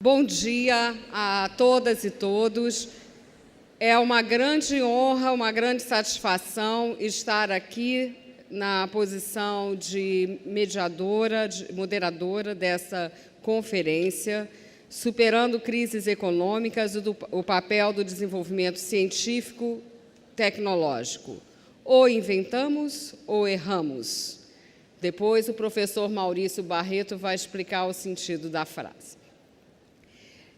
Bom dia a todas e todos. É uma grande honra, uma grande satisfação estar aqui na posição de mediadora, de moderadora dessa conferência, superando crises econômicas e o papel do desenvolvimento científico tecnológico. Ou inventamos ou erramos. Depois o professor Maurício Barreto vai explicar o sentido da frase.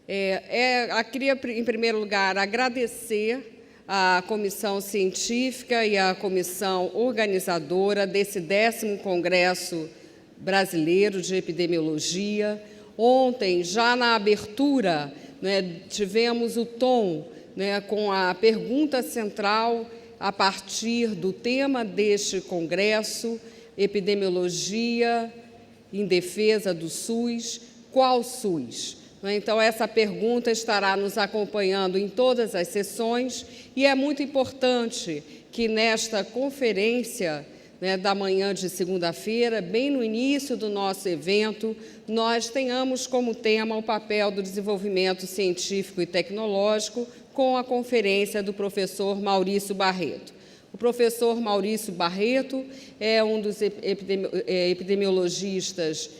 Eu queria, em primeiro lugar, agradecer à Comissão Científica e à Comissão Organizadora desse 10º Congresso Brasileiro de Epidemiologia. Ontem, já na abertura, tivemos o tom com a pergunta central a partir do tema deste congresso, epidemiologia em defesa do SUS. Qual SUS? Então, essa pergunta estará nos acompanhando em todas as sessões e é muito importante que nesta conferência da manhã de segunda-feira, bem no início do nosso evento, nós tenhamos como tema o papel do desenvolvimento científico e tecnológico com a conferência do professor Maurício Barreto. O professor Maurício Barreto é um dos epidemiologistas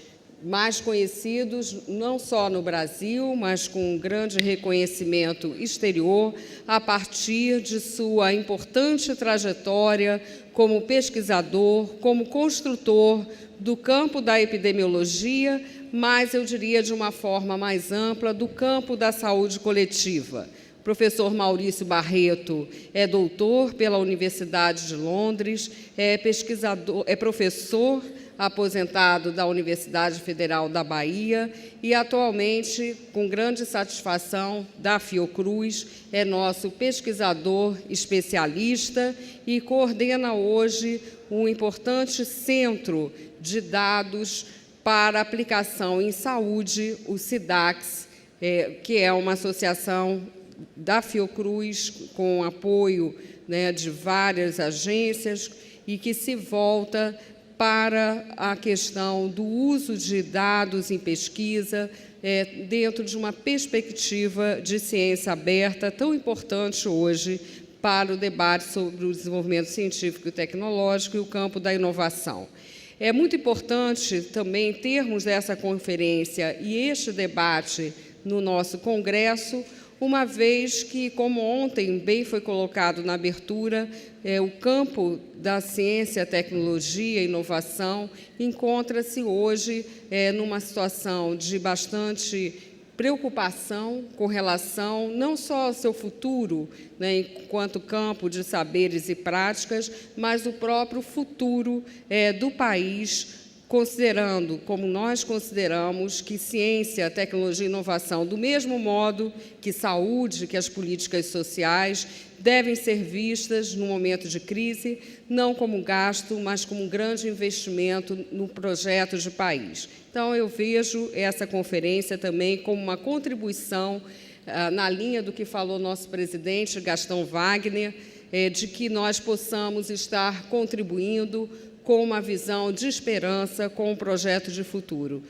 mais conhecidos, não só no Brasil, mas com um grande reconhecimento exterior, a partir de sua importante trajetória como pesquisador, como construtor do campo da epidemiologia, mas, eu diria, de uma forma mais ampla, do campo da saúde coletiva. O professor Maurício Barreto é doutor pela Universidade de Londres, é professor aposentado da Universidade Federal da Bahia e, atualmente, com grande satisfação, da Fiocruz, é nosso pesquisador especialista e coordena hoje um importante centro de dados para aplicação em saúde, o SIDAX, que é uma associação da Fiocruz com apoio de várias agências e que se volta para a questão do uso de dados em pesquisa dentro de uma perspectiva de ciência aberta tão importante hoje para o debate sobre o desenvolvimento científico e tecnológico e o campo da inovação. É muito importante também termos essa conferência e este debate no nosso congresso, uma vez que, como ontem bem foi colocado na abertura, o campo da ciência, tecnologia e inovação encontra-se hoje numa situação de bastante preocupação com relação não só ao seu futuro, enquanto campo de saberes e práticas, mas o próprio futuro do país, considerando, como nós consideramos, que ciência, tecnologia e inovação, do mesmo modo que saúde, que as políticas sociais, devem ser vistas, no momento de crise, não como gasto, mas como um grande investimento no projeto de país. Então, eu vejo essa conferência também como uma contribuição, na linha do que falou nosso presidente, Gastão Wagner, de que nós possamos estar contribuindo com uma visão de esperança, com um projeto de futuro.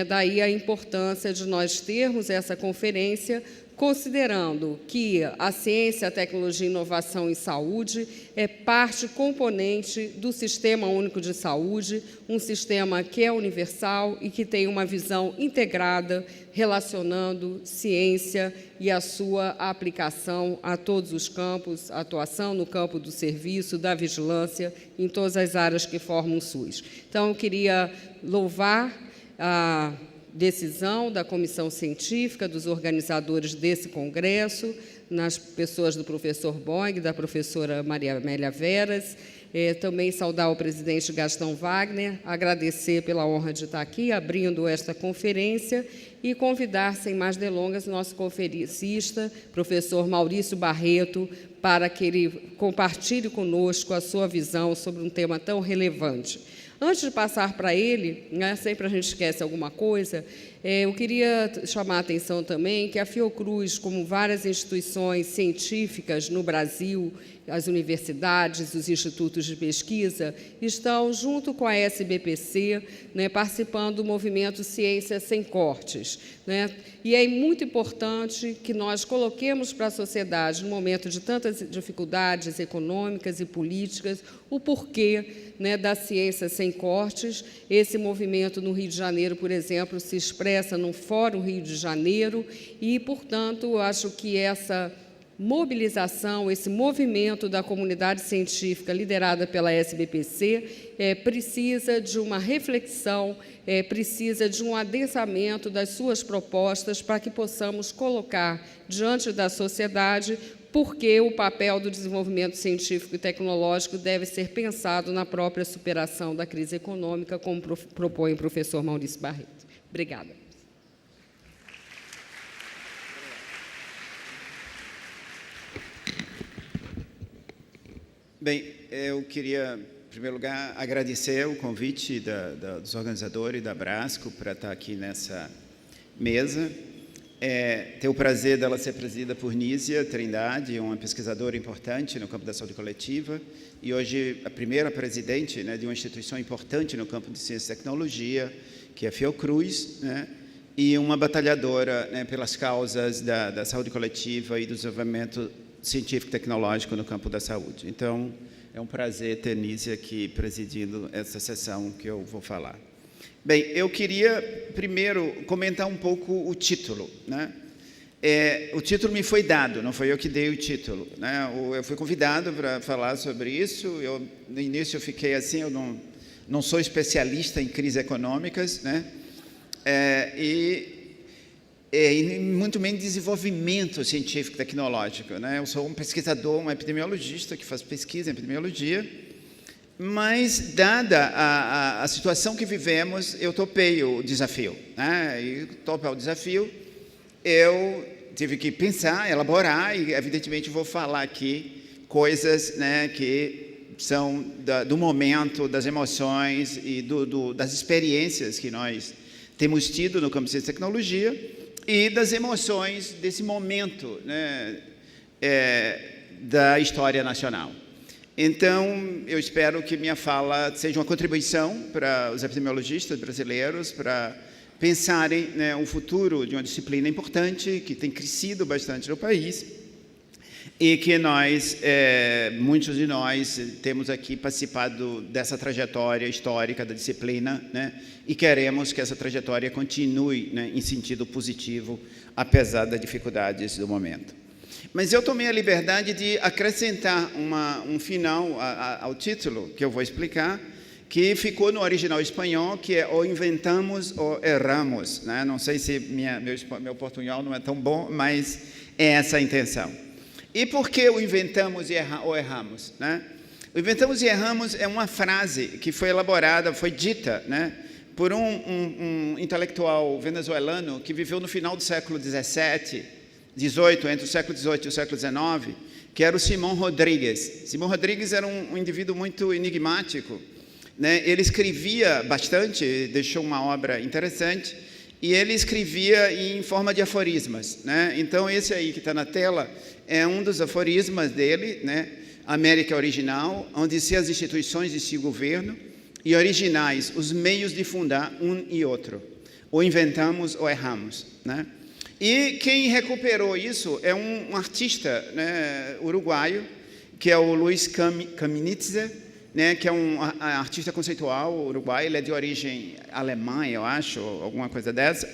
Daí a importância de nós termos essa conferência, considerando que a ciência, a tecnologia e inovação em saúde é parte componente do Sistema Único de Saúde, um sistema que é universal e que tem uma visão integrada, relacionando ciência e a sua aplicação a todos os campos, a atuação no campo do serviço, da vigilância, em todas as áreas que formam o SUS. Então, eu queria louvar a decisão da Comissão Científica, dos organizadores desse congresso, nas pessoas do professor Boing, da professora Maria Amélia Veras, também saudar o presidente Gastão Wagner, agradecer pela honra de estar aqui, abrindo esta conferência, e convidar, sem mais delongas, nosso conferencista, professor Maurício Barreto, para que ele compartilhe conosco a sua visão sobre um tema tão relevante. Antes de passar para ele, sempre a gente esquece alguma coisa, eu queria chamar a atenção também que a Fiocruz, como várias instituições científicas no Brasil as universidades, os institutos de pesquisa, estão, junto com a SBPC, né, participando do movimento Ciência Sem Cortes, né? E é muito importante que nós coloquemos para a sociedade, no momento de tantas dificuldades econômicas e políticas, o porquê, né, da ciência sem cortes. Esse movimento no Rio de Janeiro, por exemplo, se expressa no Fórum Rio de Janeiro e, portanto, acho que essa mobilização, esse movimento da comunidade científica liderada pela SBPC precisa de uma reflexão, precisa de um adensamento das suas propostas para que possamos colocar diante da sociedade porque o papel do desenvolvimento científico e tecnológico deve ser pensado na própria superação da crise econômica, como propõe o professor Maurício Barreto. Obrigada. Bem, eu queria, em primeiro lugar, agradecer o convite dos organizadores da Brasco para estar aqui nessa mesa. Ter o prazer dela ser presidida por Nízia Trindade, uma pesquisadora importante no campo da saúde coletiva, e hoje a primeira presidente, né, de uma instituição importante no campo de ciência e tecnologia, que é a Fiocruz, né, e uma batalhadora, né, pelas causas da saúde coletiva e do desenvolvimento científico e tecnológico no campo da saúde. Então, é um prazer ter Nízia aqui presidindo essa sessão que eu vou falar. Bem, eu queria primeiro comentar um pouco o título, né? O título me foi dado, não foi eu que dei o título, né? Eu fui convidado para falar sobre isso. No início eu fiquei assim, eu não sou especialista em crises econômicas, né? E muito menos desenvolvimento científico e tecnológico, né? Eu sou um pesquisador, um epidemiologista que faz pesquisa em epidemiologia, mas, dada a situação que vivemos, eu topei o desafio, né? E topar o desafio, eu tive que pensar, elaborar, e, evidentemente, vou falar aqui coisas, né, que são do momento, das emoções e das experiências que nós temos tido no campo de ciência e tecnologia, e das emoções desse momento, né, da história nacional. Então, eu espero que minha fala seja uma contribuição para os epidemiologistas brasileiros para pensarem, né, um futuro de uma disciplina importante, que tem crescido bastante no país, e que nós, muitos de nós, temos aqui participado dessa trajetória histórica da disciplina, né, e queremos que essa trajetória continue, né, em sentido positivo, apesar das dificuldades do momento. Mas eu tomei a liberdade de acrescentar um final ao título, que eu vou explicar, que ficou no original espanhol, que é ou inventamos ou erramos, né? Não sei se meu portunhol não é tão bom, mas é essa a intenção. E por que o inventamos ou erramos, né? O inventamos e erramos é uma frase que foi elaborada, foi dita, né, por um intelectual venezuelano que viveu no final do século XVII, entre o século XVIII e o século XIX, que era o Simón Rodríguez. Simón Rodríguez era um indivíduo muito enigmático, né? Ele escrevia bastante, deixou uma obra interessante, e ele escrevia em forma de aforismas, né? Então, esse aí que está na tela é um dos aforismas dele, né? América Original, onde se as instituições de si governo, e originais os meios de fundar um e outro. Ou inventamos ou erramos, né? E quem recuperou isso é um artista, né, uruguaio, que é o Luiz Caminitzer, né, que é um artista conceitual uruguaio. Ele é de origem alemã, eu acho, alguma coisa dessa,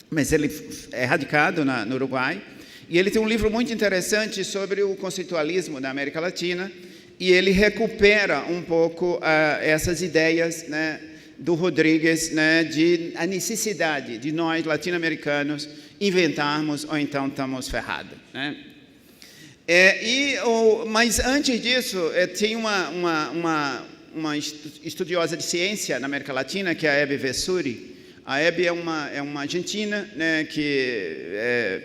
mas ele é radicado no Uruguai. E ele tem um livro muito interessante sobre o conceitualismo da América Latina, e ele recupera um pouco essas ideias, né, do Rodrigues, né, de a necessidade de nós, latino-americanos, inventarmos ou então estamos ferrados, né? Mas antes disso, tem uma estudiosa de ciência na América Latina, que é a Hebe Vessuri. A Hebe é uma argentina, né, que é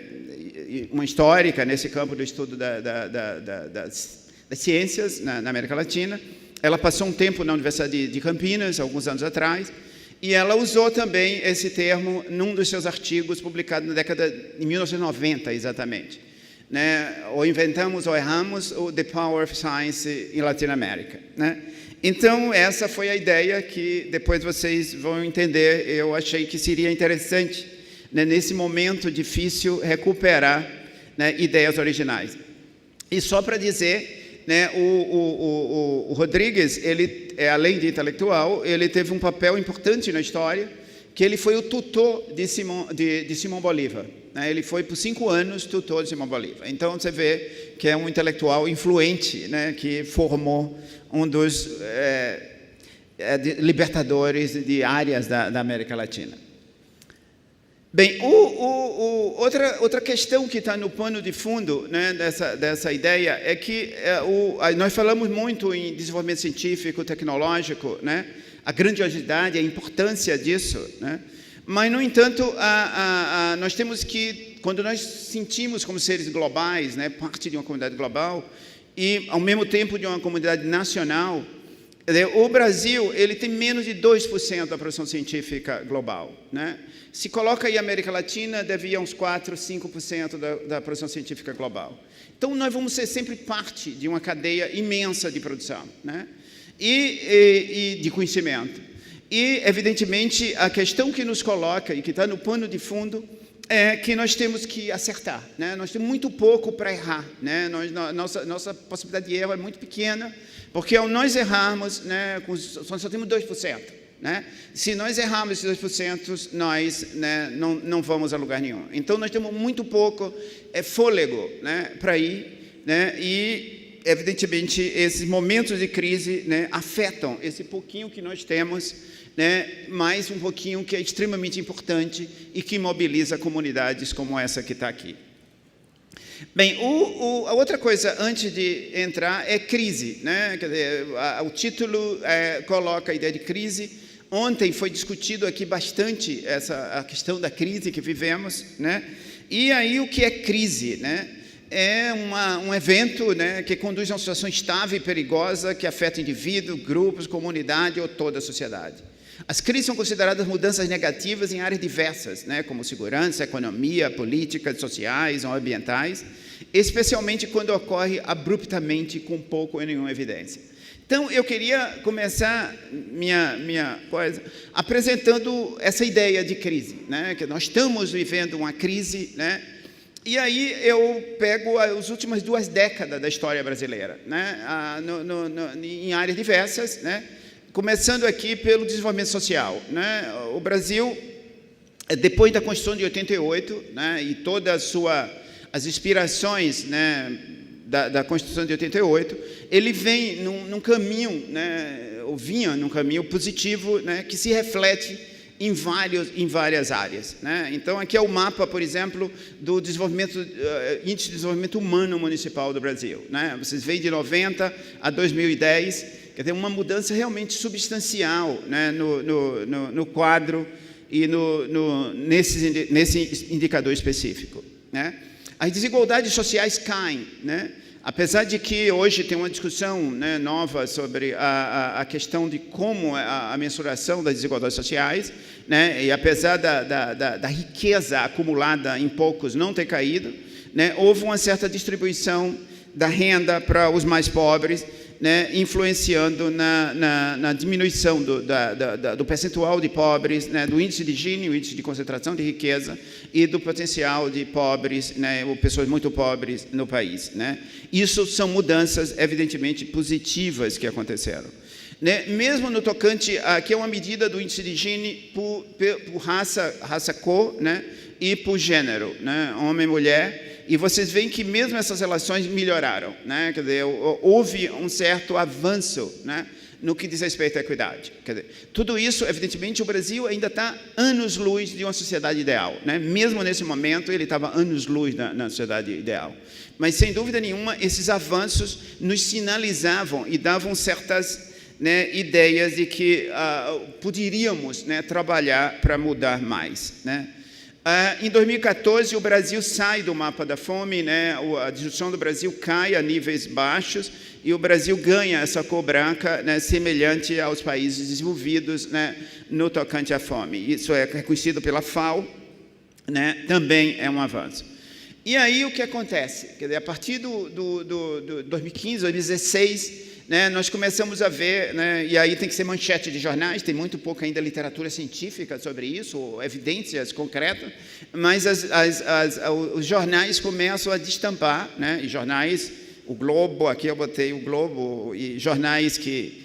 uma histórica nesse campo do estudo das ciências na América Latina. Ela passou um tempo na Universidade de Campinas, alguns anos atrás, e ela usou também esse termo num dos seus artigos publicados na década de 1990, exatamente. né? Ou inventamos ou erramos o The Power of Science em Latinoamérica, né? Então, essa foi a ideia que depois vocês vão entender. Eu achei que seria interessante, né, nesse momento difícil, recuperar, né, ideias originais. E só para dizer, né, o Rodrigues, ele, além de intelectual, ele teve um papel importante na história, que ele foi o tutor de Simão Bolívar. Né? Ele foi, por 5 anos, tutor de Simão Bolívar. Então, você vê que é um intelectual influente, né, que formou um dos libertadores de áreas da América Latina. Bem, outra questão que está no pano de fundo, né, dessa ideia é que nós falamos muito em desenvolvimento científico, tecnológico, né, a grandiosidade, a importância disso, né, mas, no entanto, nós temos que, quando nós sentimos como seres globais, né, parte de uma comunidade global, e, ao mesmo tempo, de uma comunidade nacional, o Brasil ele tem menos de 2% da produção científica global, né? Se coloca aí a América Latina, deve ir a uns 4%, 5% da produção científica global. Então, nós vamos ser sempre parte de uma cadeia imensa de produção, né? E de conhecimento. E, evidentemente, a questão que nos coloca e que está no pano de fundo é que nós temos que acertar, né? Nós temos muito pouco para errar, né? Nossa possibilidade de erro é muito pequena, porque ao nós errarmos, né, só temos 2%. Né? Se nós errarmos esses 2%, nós, né, não vamos a lugar nenhum. Então, nós temos muito pouco fôlego, né, para ir, né? E, evidentemente, esses momentos de crise, né, afetam esse pouquinho que nós temos, né, mais um pouquinho que é extremamente importante e que mobiliza comunidades como essa que está aqui. Bem, a outra coisa, antes de entrar, é crise, né? Quer dizer, o título coloca a ideia de crise. Ontem foi discutido aqui bastante a questão da crise que vivemos, né? E aí, o que é crise, né? É um evento, né, que conduz a uma situação instável e perigosa que afeta indivíduos, grupos, comunidade ou toda a sociedade. As crises são consideradas mudanças negativas em áreas diversas, né, como segurança, economia, políticas sociais ou ambientais, especialmente quando ocorre abruptamente com pouco ou nenhuma evidência. Então, eu queria começar minha coisa apresentando essa ideia de crise, né, que nós estamos vivendo uma crise, né, e aí eu pego as últimas 2 décadas da história brasileira, né, em áreas diversas, né, começando aqui pelo desenvolvimento social, né? O Brasil, depois da Constituição de 88, né, e todas as inspirações, né, da Constituição de 88, ele vem num caminho, né, ou vinha num caminho positivo, né, que se reflete em várias áreas, né? Então, aqui é o mapa, por exemplo, do Índice de Desenvolvimento Humano Municipal do Brasil, né? Vocês veem de 90 a 2010, quer dizer, uma mudança realmente substancial, né, no quadro e nesse indicador específico, né? As desigualdades sociais caem, né? Apesar de que hoje tem uma discussão, né, nova sobre a questão de como a mensuração das desigualdades sociais, né, e apesar da riqueza acumulada em poucos não ter caído, né, houve uma certa distribuição da renda para os mais pobres, né, influenciando na diminuição do percentual de pobres, né, do índice de Gini, o índice de concentração de riqueza, e do potencial de pobres, né, ou pessoas muito pobres no país, né. Isso são mudanças, evidentemente, positivas que aconteceram. Né, mesmo no tocante, aqui é uma medida do índice de Gini por raça cor, né, e por gênero, né, homem e mulher, e vocês veem que mesmo essas relações melhoraram, né? Quer dizer, houve um certo avanço, né, no que diz respeito à equidade. Quer dizer, tudo isso, evidentemente, o Brasil ainda está anos-luz de uma sociedade ideal, né? Mesmo nesse momento, ele estava anos-luz na sociedade ideal. Mas, sem dúvida nenhuma, esses avanços nos sinalizavam e davam certas, né, ideias de que poderíamos, né, trabalhar para mudar mais, né? Em 2014, o Brasil sai do mapa da fome, né? A distribuição do Brasil cai a níveis baixos e o Brasil ganha essa cor branca, né, semelhante aos países desenvolvidos, né, no tocante à fome. Isso é reconhecido pela FAO, né, também é um avanço. E aí o que acontece? Quer dizer, a partir do 2015, 2016, né, nós começamos a ver, né, e aí tem que ser manchete de jornais, tem muito pouca ainda literatura científica sobre isso, ou evidências concretas, mas os jornais começam a destampar, né, e jornais, o Globo, aqui eu botei o Globo, e jornais que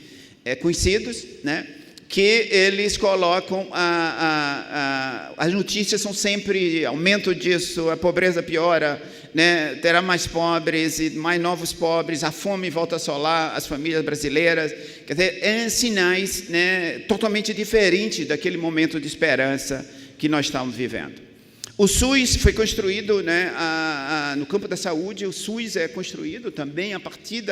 conhecidos, né, que eles colocam, as notícias são sempre aumento disso, a pobreza piora, né, terá mais pobres e mais novos pobres, a fome volta a assolar as famílias brasileiras. Quer dizer, sinais, né, totalmente diferentes daquele momento de esperança que nós estamos vivendo. O SUS foi construído, né, no campo da saúde. O SUS é construído também a partir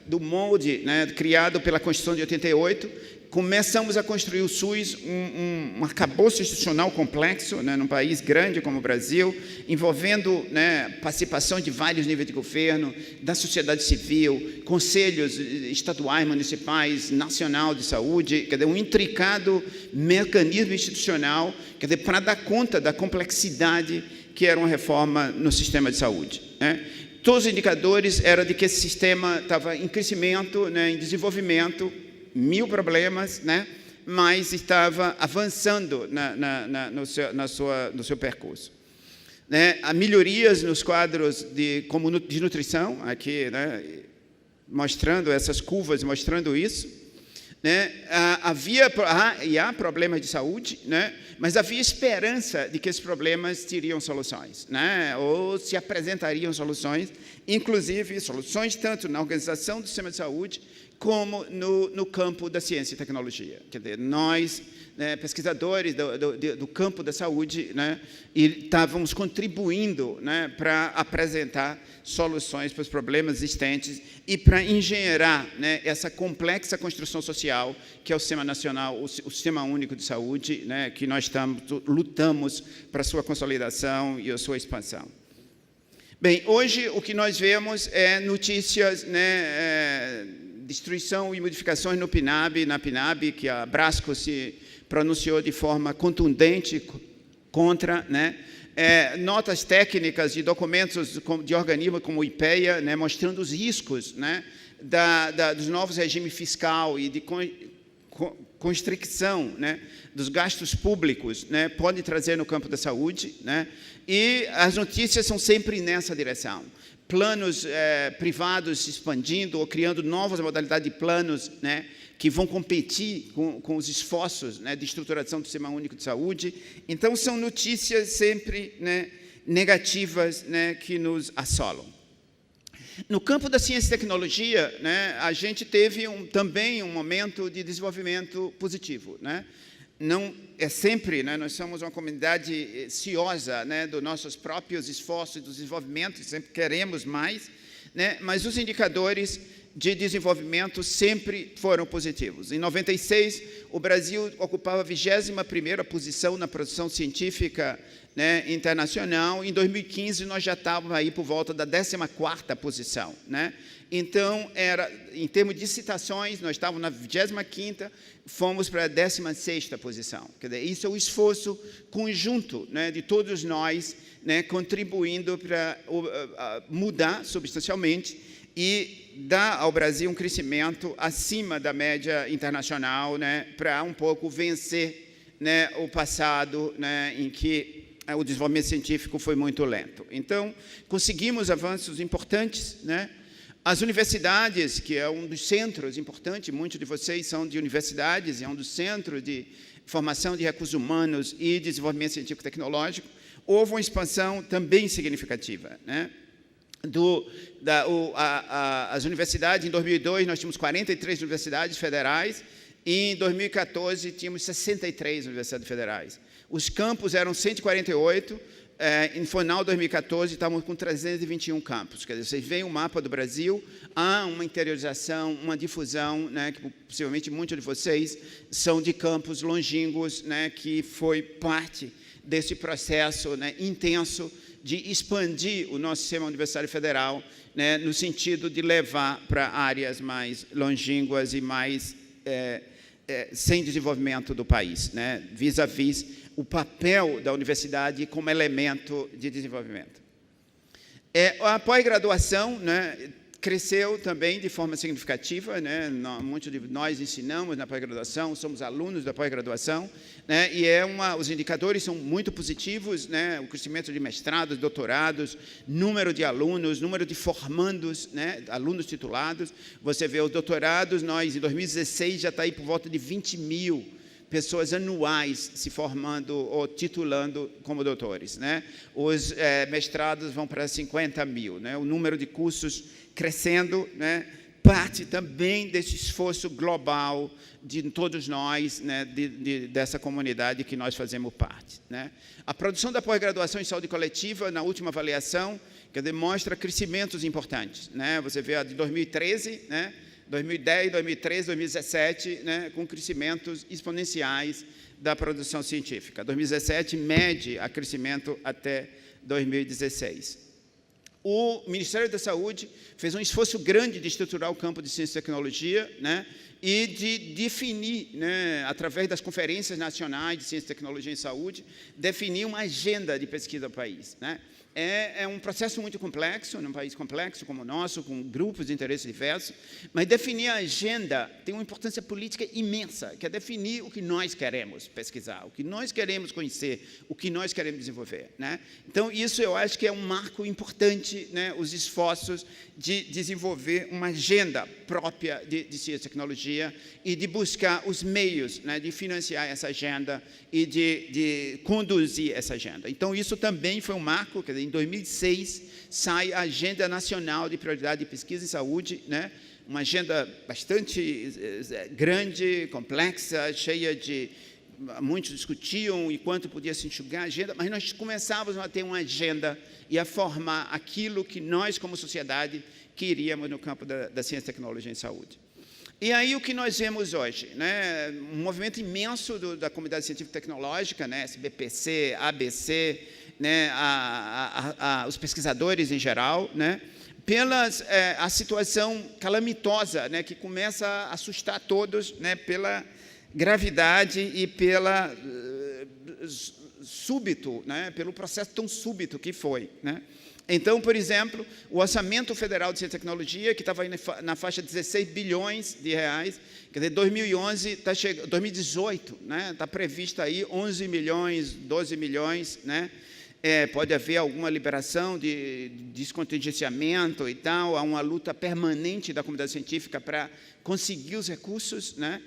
do molde, né, criado pela Constituição de 88. Começamos a construir o SUS, um arcabouço institucional complexo, né, num país grande como o Brasil, envolvendo, né, participação de vários níveis de governo, da sociedade civil, conselhos estaduais, municipais, nacional de saúde, quer dizer, um intricado mecanismo institucional, quer dizer, para dar conta da complexidade que era uma reforma no sistema de saúde, né? Todos os indicadores eram de que esse sistema estava em crescimento, né, em desenvolvimento, 1000 problemas, né, mas estava avançando no seu percurso. Né, há melhorias nos quadros de nutrição, aqui, né, mostrando essas curvas, mostrando isso. Né, há problemas de saúde, né, mas havia esperança de que esses problemas teriam soluções, né, ou se apresentariam soluções, inclusive soluções tanto na organização do sistema de saúde, como no campo da ciência e tecnologia. Quer dizer, nós, né, pesquisadores do campo da saúde, né, estávamos contribuindo, né, para apresentar soluções para os problemas existentes e para engenheirar, né, essa complexa construção social que é o Sistema Nacional, o Sistema Único de Saúde, né, que nós lutamos para a sua consolidação e a sua expansão. Bem, hoje o que nós vemos é notícias, né, destruição e modificações na PNAB, que a Brasco se pronunciou de forma contundente contra, né, notas técnicas de documentos de organismos como o IPEA, né, mostrando os riscos, né, dos novos regimes fiscal e de constricção, né, dos gastos públicos, né, pode trazer no campo da saúde, né, e as notícias são sempre nessa direção. Planos privados se expandindo ou criando novas modalidades de planos, né, que vão competir com os esforços, né, de estruturação do Sistema Único de Saúde. Então, são notícias sempre, né, negativas, né, que nos assolam. No campo da ciência e tecnologia, né, a gente teve também um momento de desenvolvimento positivo, né? Não é sempre, né, nós somos uma comunidade ciosa, né, dos nossos próprios esforços de desenvolvimento, sempre queremos mais, né, mas os indicadores de desenvolvimento sempre foram positivos. Em 96, o Brasil ocupava a 21ª posição na produção científica, né, internacional. Em 2015, nós já estávamos aí por volta da 14ª posição, né? Então, em termos de citações, nós estávamos na 25ª, fomos para a 16ª posição. Quer dizer, isso é o esforço conjunto, né, de todos nós, né, contribuindo para mudar substancialmente e dar ao Brasil um crescimento acima da média internacional, né, para um pouco vencer, né, o passado, né, em que o desenvolvimento científico foi muito lento. Então, conseguimos avanços importantes, né? As universidades, que é um dos centros importantes, muitos de vocês são de universidades, é um dos centros de formação de recursos humanos e desenvolvimento científico-tecnológico, houve uma expansão também significativa, né? As universidades, em 2002, nós tínhamos 43 universidades federais, e em 2014, tínhamos 63 universidades federais. Os campos eram 148, em final de 2014, estávamos com 321 campos. Quer dizer, vocês veem o mapa do Brasil, há uma interiorização, uma difusão, né, que possivelmente muitos de vocês são de campos longínquos, né, que foi parte desse processo, né, intenso de expandir o nosso sistema universitário federal, né, no sentido de levar para áreas mais longínquas e mais sem desenvolvimento do país, né, vis-à-vis o papel da universidade como elemento de desenvolvimento. A pós-graduação, né, cresceu também de forma significativa, né? Muitos de nós ensinamos na pós-graduação, somos alunos da pós-graduação, né? E os indicadores são muito positivos, né? O crescimento de mestrados, doutorados, número de alunos, número de formandos, né? Alunos titulados. Você vê os doutorados, nós em 2016 já está aí por volta de 20 mil pessoas anuais se formando ou titulando como doutores, né? Os mestrados vão para 50 mil, né? O número de cursos crescendo, né? Parte também desse esforço global de todos nós, né? Dessa comunidade que nós fazemos parte, né? A produção da pós-graduação em saúde coletiva, na última avaliação, que demonstra crescimentos importantes, né? Você vê a de 2013, né? 2010, 2013, 2017, né, com crescimentos exponenciais da produção científica. 2017 mede a crescimento até 2016. O Ministério da Saúde fez um esforço grande de estruturar o campo de ciência e tecnologia, né, e de definir, né, através das conferências nacionais de ciência, tecnologia e saúde, definir uma agenda de pesquisa do país, né? É um processo muito complexo, num país complexo como o nosso, com grupos de interesse diversos, mas definir a agenda tem uma importância política imensa, que é definir o que nós queremos pesquisar, o que nós queremos conhecer, o que nós queremos desenvolver, né? Então, isso eu acho que é um marco importante, né, os esforços de desenvolver uma agenda própria de ciência e tecnologia e de buscar os meios, né, de financiar essa agenda e de conduzir essa agenda. Então, isso também foi um marco, quer dizer, em 2006 sai a Agenda Nacional de Prioridade de Pesquisa em Saúde, né? Uma agenda bastante grande, complexa, cheia de... Muitos discutiam e quanto podia se enxugar a agenda, mas nós começávamos a ter uma agenda e a formar aquilo que nós, como sociedade, queríamos no campo da ciência, tecnologia e saúde. E aí o que nós vemos hoje, né? Um movimento imenso da comunidade científica e tecnológica, né? SBPC, ABC, né? Os pesquisadores em geral, né? A situação calamitosa, né? Que começa a assustar todos, né? Pela gravidade e pela súbito, né? Pelo processo tão súbito que foi, né? Então, por exemplo, o Orçamento Federal de Ciência e Tecnologia, que estava na faixa de 16 bilhões de reais, quer dizer, 2018, né, está previsto aí 11 milhões, 12 milhões, né? Pode haver alguma liberação de descontingenciamento e tal, há uma luta permanente da comunidade científica para conseguir os recursos, né?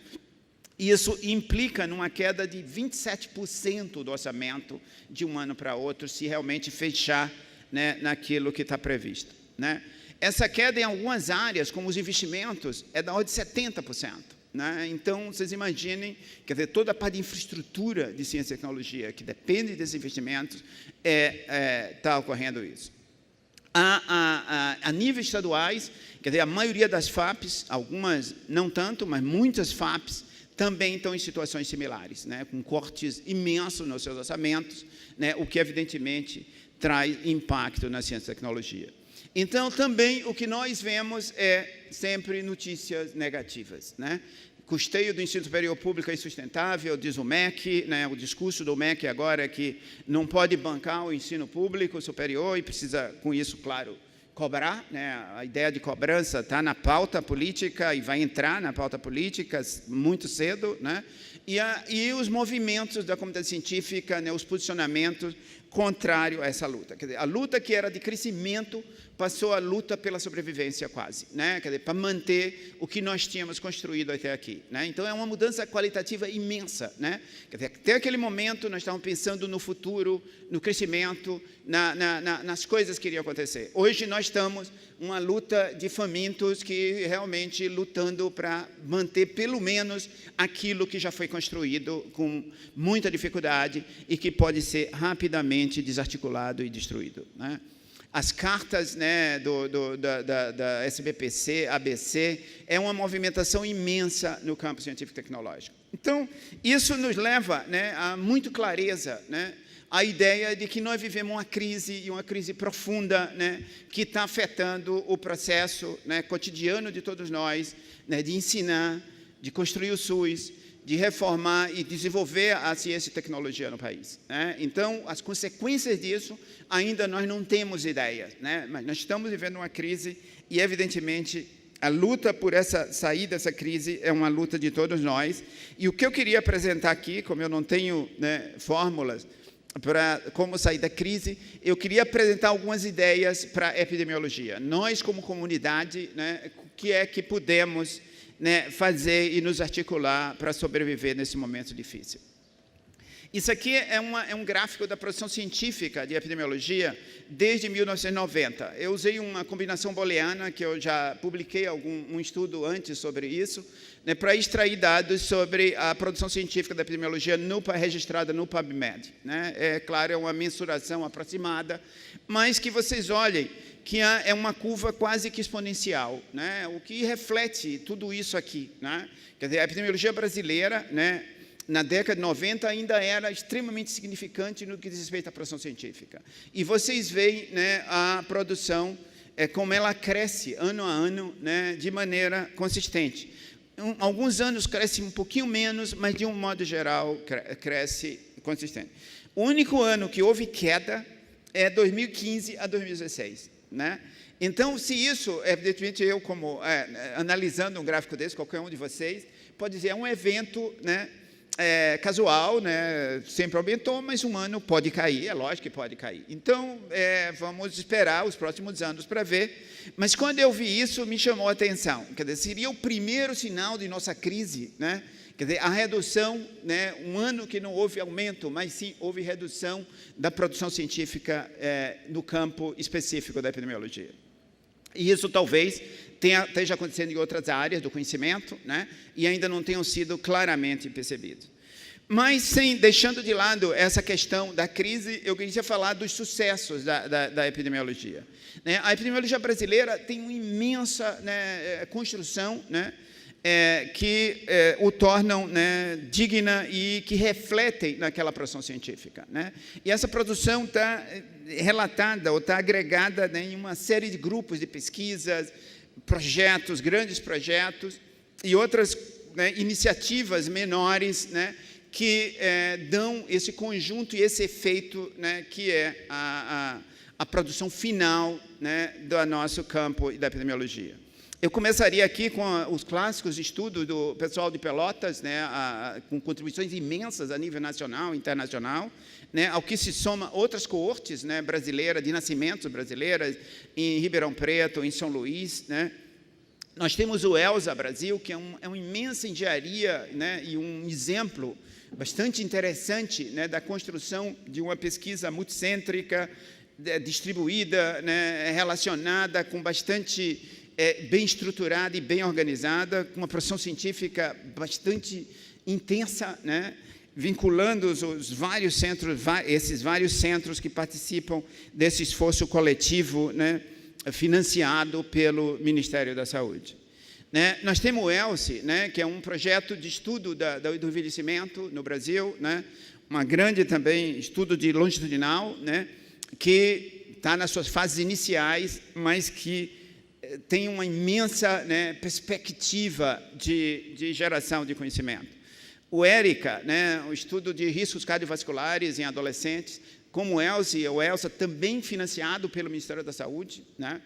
Isso implica numa queda de 27% do orçamento de um ano para outro, se realmente fechar, né, naquilo que está previsto, né? Essa queda em algumas áreas, como os investimentos, é da ordem de 70%. Né? Então, vocês imaginem, quer dizer, toda a parte de infraestrutura de ciência e tecnologia, que depende desses investimentos, está ocorrendo isso. A níveis estaduais, quer dizer, a maioria das FAPs, algumas não tanto, mas muitas FAPs, também estão em situações similares, né? Com cortes imensos nos seus orçamentos, né? O que, evidentemente, traz impacto na ciência e tecnologia. Então, também, o que nós vemos é sempre notícias negativas, né? Custeio do ensino superior público é insustentável, diz o MEC, né? O discurso do MEC agora é que não pode bancar o ensino público superior e precisa, com isso, claro, cobrar, né? A ideia de cobrança está na pauta política e vai entrar na pauta política muito cedo, né? E os movimentos da comunidade científica, né? Os posicionamentos contrários a essa luta. Quer dizer, a luta que era de crescimento passou a luta pela sobrevivência quase, né? Quer dizer, para manter o que nós tínhamos construído até aqui, né? Então, é uma mudança qualitativa imensa, né? Quer dizer, até aquele momento, nós estávamos pensando no futuro, no crescimento, nas coisas que iriam acontecer. Hoje, nós estamos uma luta de famintos que realmente lutando para manter, pelo menos, aquilo que já foi construído com muita dificuldade e que pode ser rapidamente desarticulado e destruído, né? As cartas, né, da SBPC, ABC, é uma movimentação imensa no campo científico e tecnológico. Então, isso nos leva, né, a muito clareza, né, a ideia de que nós vivemos uma crise profunda, né, que está afetando o processo, né, cotidiano de todos nós, né, de ensinar, de construir o SUS, de reformar e desenvolver a ciência e tecnologia no país, né? Então, as consequências disso, ainda nós não temos ideia, né? Mas nós estamos vivendo uma crise e, evidentemente, a luta por sair dessa crise é uma luta de todos nós. E o que eu queria apresentar aqui, como eu não tenho, né, fórmulas para como sair da crise, eu queria apresentar algumas ideias para a epidemiologia. Nós, como comunidade, né, o que é que podemos, né, fazer e nos articular para sobreviver nesse momento difícil. Isso aqui é um gráfico da produção científica de epidemiologia desde 1990. Eu usei uma combinação booleana, que eu já publiquei um estudo antes sobre isso, né, para extrair dados sobre a produção científica da epidemiologia registrada no PubMed, né? É claro, é uma mensuração aproximada, mas que vocês olhem que é uma curva quase que exponencial, né? O que reflete tudo isso aqui, né? Quer dizer, a epidemiologia brasileira, né, na década de 90, ainda era extremamente significante no que diz respeito à produção científica. E vocês veem, né, a produção, como ela cresce ano a ano, né, de maneira consistente. Alguns anos cresce um pouquinho menos, mas, de um modo geral, cresce consistente. O único ano que houve queda é 2015 a 2016. Né? Então, se isso, evidentemente, eu, como analisando um gráfico desse, qualquer um de vocês, pode dizer, é um evento, né, casual, né, sempre aumentou, mas um ano pode cair, é lógico que pode cair. Então, vamos esperar os próximos anos para ver. Mas, quando eu vi isso, me chamou a atenção. Quer dizer, seria o primeiro sinal de nossa crise, né? Quer dizer, a redução, né, um ano que não houve aumento, mas sim houve redução da produção científica no campo específico da epidemiologia. E isso talvez esteja acontecendo em outras áreas do conhecimento, né, e ainda não tenham sido claramente percebidos. Mas, deixando de lado essa questão da crise, eu queria falar dos sucessos da epidemiologia. Né? A epidemiologia brasileira tem uma imensa, né, construção, né, que o tornam, né, digna e que refletem naquela produção científica, né? E essa produção está relatada ou está agregada, né, em uma série de grupos de pesquisas, projetos, grandes projetos e outras, né, iniciativas menores, né, que dão esse conjunto e esse efeito, né, que é a produção final, né, do nosso campo e da epidemiologia. Eu começaria aqui com os clássicos de estudo do pessoal de Pelotas, né, com contribuições imensas a nível nacional e internacional, né, ao que se soma outras coortes, né, brasileiras, de nascimentos brasileiras, em Ribeirão Preto, em São Luís, né. Nós temos o ELSA Brasil, que é uma imensa engenharia, né, e um exemplo bastante interessante, né, da construção de uma pesquisa multicêntrica, distribuída, né, relacionada, com bastante bem estruturada e bem organizada, com uma produção científica bastante intensa, né, vinculando os vários centros, esses vários centros que participam desse esforço coletivo, né, financiado pelo Ministério da Saúde. Né? Nós temos o ELSE, né, que é um projeto de estudo do envelhecimento no Brasil, né, uma grande também estudo de longitudinal, né, que está nas suas fases iniciais, mas que tem uma imensa, né, perspectiva de geração de conhecimento. O ERICA, né, o estudo de riscos cardiovasculares em adolescentes, como o ELSA também financiado pelo Ministério da Saúde, né,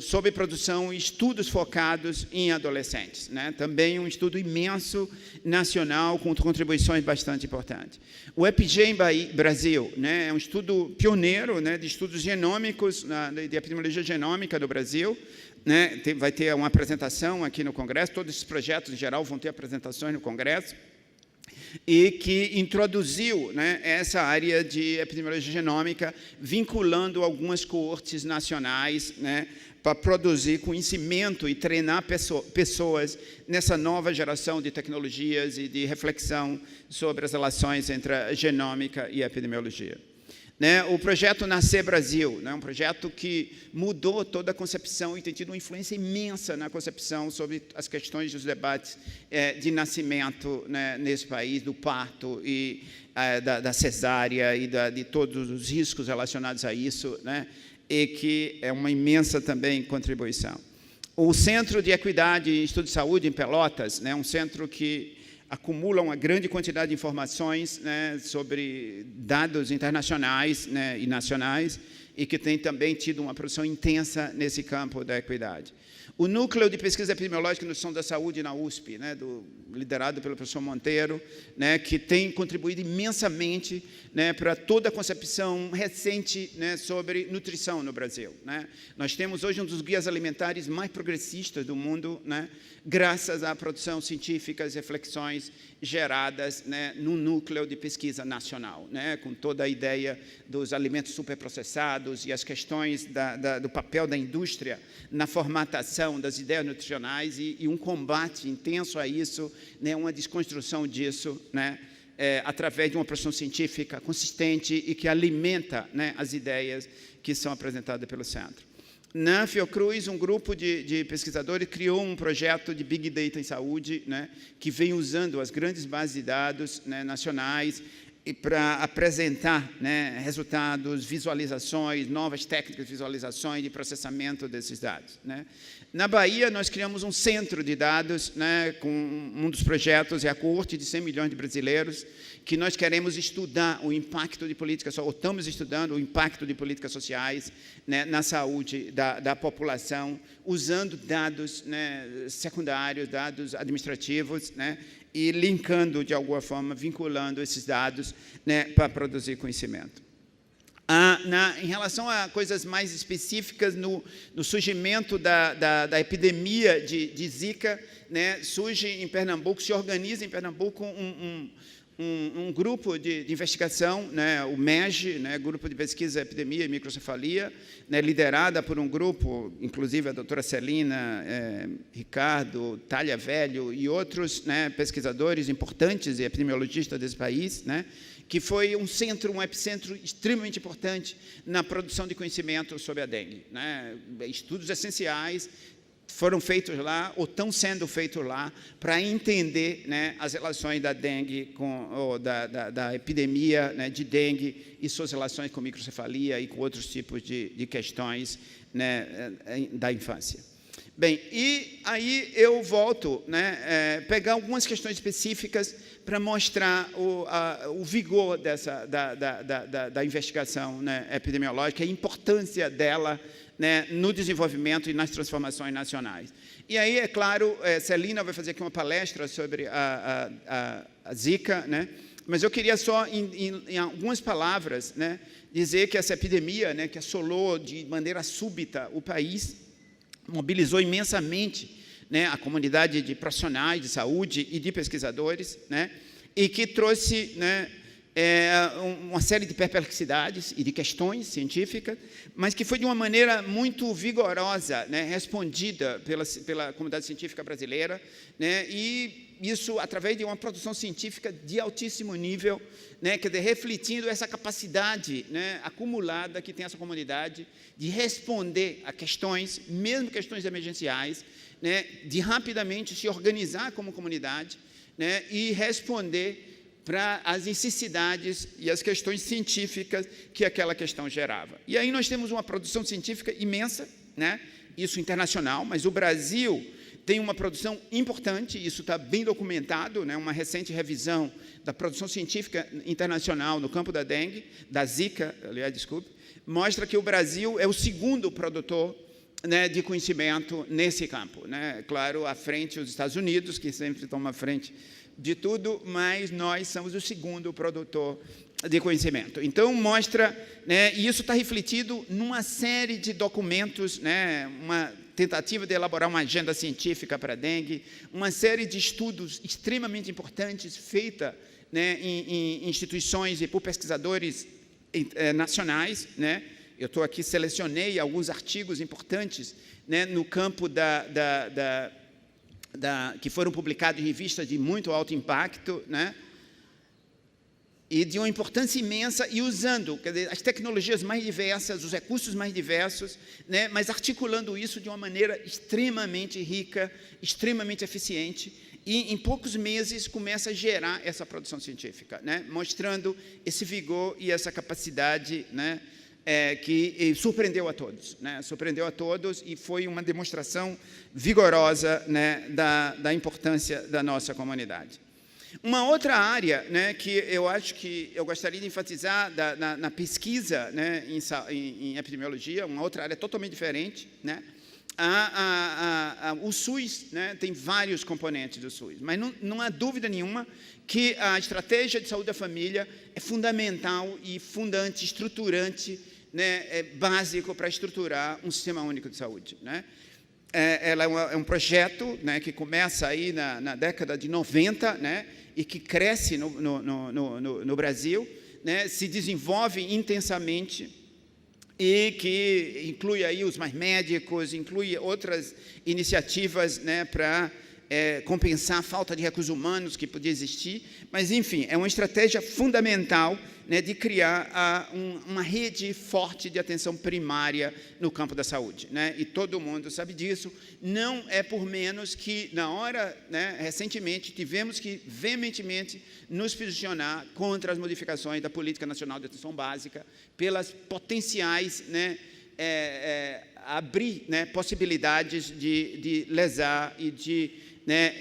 sobre produção e estudos focados em adolescentes, né? Também um estudo imenso nacional com contribuições bastante importantes. O EpiGen Brasil, né, é um estudo pioneiro, né, de estudos genômicos, de epidemiologia genômica do Brasil, né? Vai ter uma apresentação aqui no Congresso, todos esses projetos em geral vão ter apresentações no Congresso, e que introduziu, né, essa área de epidemiologia genômica, vinculando algumas coortes nacionais, né, para produzir conhecimento e treinar pessoas nessa nova geração de tecnologias e de reflexão sobre as relações entre a genômica e a epidemiologia. Né, o projeto Nascer Brasil, né, um projeto que mudou toda a concepção e tem tido uma influência imensa na concepção sobre as questões dos debates de nascimento, né, nesse país, do parto e da cesárea e de todos os riscos relacionados a isso, né, e que é uma imensa também contribuição. O Centro de Equidade e Estudo de Saúde em Pelotas, né, um centro que acumula uma grande quantidade de informações, né, sobre dados internacionais, né, e nacionais, e que tem também tido uma produção intensa nesse campo da equidade. O Núcleo de Pesquisa Epidemiológica no Instituto da Saúde na USP, né, liderado pelo professor Monteiro, né, que tem contribuído imensamente, né, para toda a concepção recente, né, sobre nutrição no Brasil, né. Nós temos hoje um dos guias alimentares mais progressistas do mundo, né, graças à produção científica, às reflexões geradas, né, no núcleo de pesquisa nacional, né, com toda a ideia dos alimentos superprocessados e as questões do papel da indústria na formatação das ideias nutricionais e um combate intenso a isso, né, uma desconstrução disso, né, através de uma produção científica consistente e que alimenta, né, as ideias que são apresentadas pelo centro. Na Fiocruz, um grupo de pesquisadores criou um projeto de Big Data em saúde, né, que vem usando as grandes bases de dados, né, nacionais para apresentar, né, resultados, visualizações, novas técnicas de visualização e de processamento desses dados, né. Na Bahia, nós criamos um centro de dados, né, com um dos projetos, é a coorte de 100 milhões de brasileiros, que nós queremos estudar o impacto de políticas, ou estamos estudando o impacto de políticas sociais, né, na saúde da população, usando dados, né, secundários, dados administrativos, né, e linkando, de alguma forma, vinculando esses dados, né, para produzir conhecimento. Em relação a coisas mais específicas, no surgimento da epidemia de Zika, né, surge em Pernambuco, se organiza em Pernambuco um grupo de investigação, né, o MEG, né, Grupo de Pesquisa, Epidemia e Microcefalia, né, liderada por um grupo, inclusive a doutora Celina, Ricardo, Thalia Velho e outros, né, pesquisadores importantes e epidemiologistas desse país, né, que foi um epicentro extremamente importante na produção de conhecimento sobre a dengue, né, estudos essenciais foram feitos lá, ou estão sendo feitos lá, para entender, né, as relações da dengue, da epidemia, né, de dengue e suas relações com microcefalia e com outros tipos de questões, né, da infância. Bem, e aí eu volto, né, pegar algumas questões específicas para mostrar o vigor da investigação, né, epidemiológica, a importância dela, né, no desenvolvimento e nas transformações nacionais. E aí, é claro, Celina vai fazer aqui uma palestra sobre a Zika, né, mas eu queria só, em algumas palavras, né, dizer que essa epidemia, né, que assolou de maneira súbita o país, mobilizou imensamente, né, a comunidade de profissionais de saúde e de pesquisadores, né, e que trouxe, né, uma série de perplexidades e de questões científicas, mas que foi de uma maneira muito vigorosa, né, respondida pela comunidade científica brasileira, né, e isso através de uma produção científica de altíssimo nível, né, quer dizer, refletindo essa capacidade, né, acumulada que tem essa comunidade de responder a questões, mesmo questões emergenciais, né, de rapidamente se organizar como comunidade, né, e responder para as necessidades e as questões científicas que aquela questão gerava. E aí nós temos uma produção científica imensa, né, isso internacional, mas o Brasil tem uma produção importante, isso está bem documentado, né, uma recente revisão da produção científica internacional no campo da dengue, da Zika, aliás, desculpe, mostra que o Brasil é o segundo produtor, né, de conhecimento nesse campo, né, claro, à frente os Estados Unidos, que sempre estão à frente de tudo, mas nós somos o segundo produtor de conhecimento. Então, mostra, né, e isso está refletido numa série de documentos, né, uma tentativa de elaborar uma agenda científica para a dengue, uma série de estudos extremamente importantes, feita, né, em instituições e por pesquisadores nacionais, né. Eu estou aqui, selecionei alguns artigos importantes, né, no campo que foram publicados em revistas de muito alto impacto, né, e de uma importância imensa, e usando, quer dizer, as tecnologias mais diversas, os recursos mais diversos, né, mas articulando isso de uma maneira extremamente rica, extremamente eficiente, e em poucos meses começa a gerar essa produção científica, né, mostrando esse vigor e essa capacidade, né, que surpreendeu a todos, né? Surpreendeu a todos e foi uma demonstração vigorosa, né, da importância da nossa comunidade. Uma outra área, né, que eu acho que eu gostaria de enfatizar na pesquisa, né, em epidemiologia, uma outra área totalmente diferente, né? O SUS, né, tem vários componentes do SUS, mas não há dúvida nenhuma que a estratégia de saúde da família é fundamental e fundante, estruturante, né, básico para estruturar um sistema único de saúde, né? Ela é um projeto, né, que começa aí na década de 90, né, e que cresce no Brasil, né, se desenvolve intensamente e que inclui aí os mais médicos, inclui outras iniciativas, né, para compensar a falta de recursos humanos que podia existir, mas, enfim, é uma estratégia fundamental, né, de criar uma rede forte de atenção primária no campo da saúde, né, e todo mundo sabe disso. Não é por menos que, na hora, né, recentemente, tivemos que veementemente nos posicionar contra as modificações da Política Nacional de Atenção Básica, pelas potenciais, né, abrir, né, possibilidades de lesar e de, né,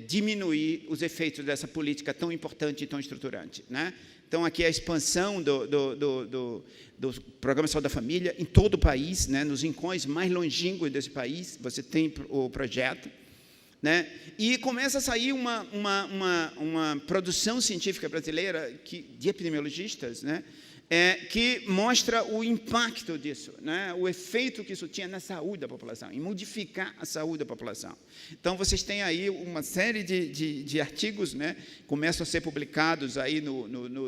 diminuir os efeitos dessa política tão importante e tão estruturante, né? Então, aqui a expansão do Programa de Saúde da Família em todo o país, né, nos rincões mais longínquos desse país, você tem o projeto, né, e começa a sair uma produção científica brasileira de epidemiologistas, né, que mostra o impacto disso, né, o efeito que isso tinha na saúde da população, em modificar a saúde da população. Então, vocês têm aí uma série de artigos, né, começam a ser publicados aí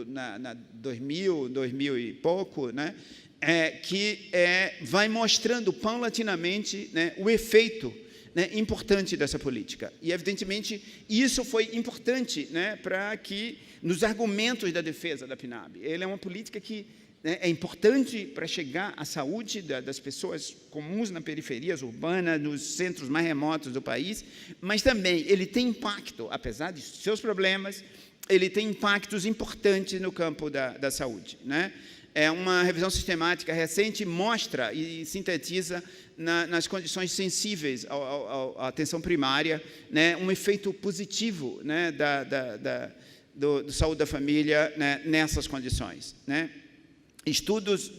na 2000 e pouco, né, que vai mostrando paulatinamente, né, o efeito, né, importante dessa política. E, evidentemente, isso foi importante, né, para que, nos argumentos da defesa da PNAB, ela é uma política que, né, é importante para chegar à saúde das pessoas comuns na periferias urbanas, nos centros mais remotos do país, mas também ele tem impacto, apesar de seus problemas, ele tem impactos importantes no campo da saúde, né? Uma revisão sistemática recente mostra e sintetiza nas condições sensíveis à atenção primária, né, um efeito positivo, né, do saúde da família, né, nessas condições, né? Estudos